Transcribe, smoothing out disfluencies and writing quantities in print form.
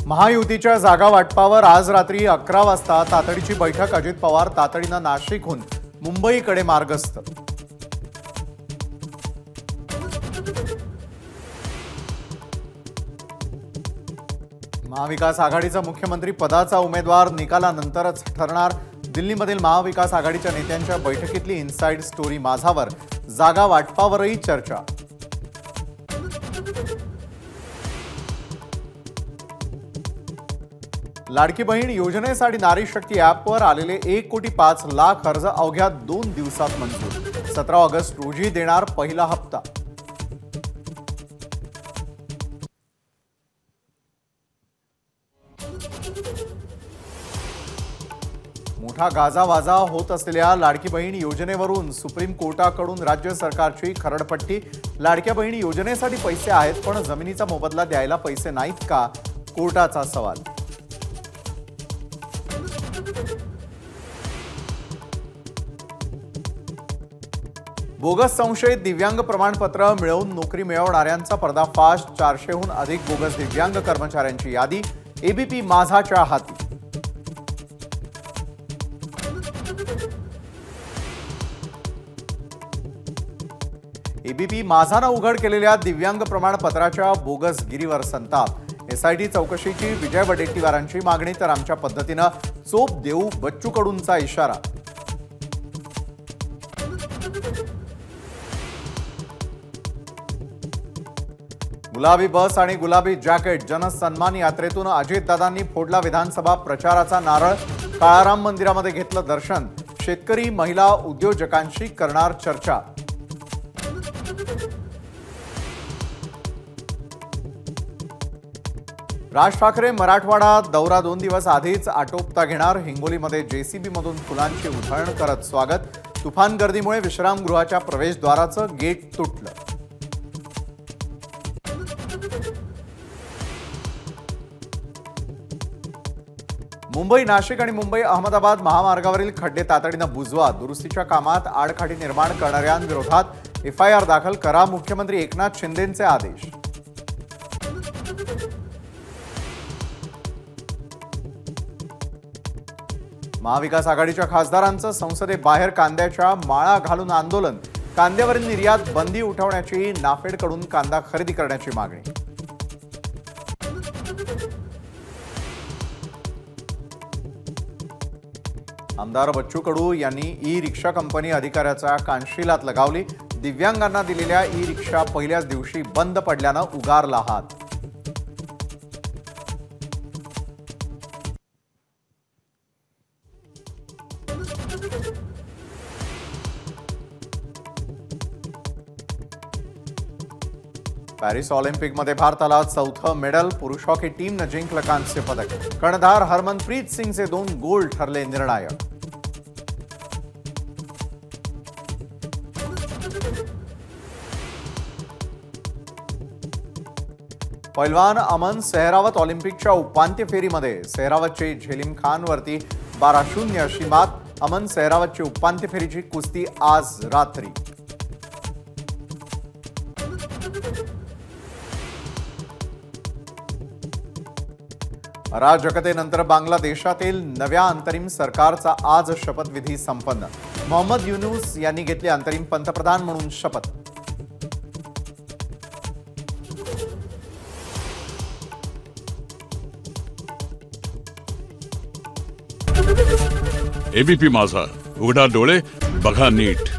महायुतीच्या जागा वाटपावर आज रात्री 11 वाजता तातडीची बैठक। अजित पवार तातडीनं नाशिकहून मुंबईकडे मार्गस्थ। महाविकास आघाडीचा मुख्यमंत्री पदाचा उमेदवार निकालानंतरच ठरणार। दिल्लीमधील महाविकास आघाडीच्या नेत्यांच्या बैठकीतली इनसाइड स्टोरी माझावर। जागा वाटपावरही चर्चा। लाडकी बहीण योजनेसाठी नारी शक्ती ॲपवर आलेले 1,05,00,000 अर्ज अवघ्या 2 दिवसात मंजूर। 17 ऑगस्ट रोजी देणार पहिला हप्ता। मोठा गाजावाजा होत असलेल्या लाडकी बहीण योजनेवरून सुप्रीम कोर्टाकडून राज्य सरकारची खरडपट्टी। लाडक्या बहीण योजनेसाठी पैसे आहेत पण जमिनीचा मोबदला द्यायला पैसे नाहीत का, कोर्टाचा सवाल। बोगस संशयित दिव्यांग प्रमाणपत्र मिळवून नोकरी मिळवणाऱ्यांचा पर्दाफाश। 400हून अधिक बोगस दिव्यांग कर्मचाऱ्यांची यादी एबीपी माझाच्या हाती। एबीपी माझानं उघड केलेल्या दिव्यांग प्रमाणपत्राच्या बोगसगिरीवर संताप। एसआयटी चौकशीची विजय वडेट्टीवारांची मागणी तर आमच्या पद्धतीनं चोप देऊ, बच्चू कडूंचा इशारा। गुलाबी बस आणि गुलाबी जॅकेट जनसन्मान यात्रेतून अजितदादांनी फोडला विधानसभा प्रचाराचा नारळ। काळाराम मंदिरामध्ये घेतलं दर्शन। शेतकरी, महिला, उद्योजकांशी करणार चर्चा। राज ठाकरे मराठवाडा दौरा 2 दिवस आधीच आटोपता घेणार। हिंगोलीमध्ये जेसीबी मधून फुलांची उधळण करत स्वागत। तुफान गर्दीमुळे विश्रामगृहाच्या प्रवेशद्वाराचं गेट तुटलं। मुंबई नाशिक आणि मुंबई अहमदाबाद महामार्गावरील खड्डे तातडीनं बुजवा। दुरुस्तीच्या कामात आडखाडी निर्माण करणाऱ्यांविरोधात एफआयआर दाखल करा। मुख्यमंत्री एकनाथ शिंदेंचे आदेश। महाविकास आघाडीच्या खासदारांचं संसदेबाहेर कांद्याच्या माळा घालून आंदोलन। कांद्यावरील निर्यात बंदी उठवण्याची, नाफेडकडून कांदा खरेदी करण्याची मागणी। आमदार बच्चू कडू यांनी ई रिक्षा कंपनी अधिकाऱ्याच्या कानशिलात लगावली। दिव्यांगांना दिलेल्या ई रिक्षा पहिल्याच दिवशी बंद पडल्यानं उगारला हात। पॅरिस ऑलिम्पिकमध्ये भारताला 4थं मेडल। पुरुष हॉकी टीमनं जिंकलं कांस्य पदक। कर्णधार हरमनप्रीत सिंगचे 2 गोल ठरले निर्णायक। पैलवान अमन सेहरावत ऑलिम्पिकच्या उपांत्य फेरीमध्ये। सेहरावतची झेलिम खानवरती 12-0 अशी मात। अमन सेहरावतची उपांत्य फेरीची कुस्ती आज रात्री। अराजकतेनंतर बांगलादेशातील नव्या अंतरिम सरकारचा आज शपथविधी संपन्न। मोहम्मद युनूस यांनी घेतली अंतरिम पंतप्रधान म्हणून शपथ। एबीपी माझा, उघडा डोळे बघा नीट।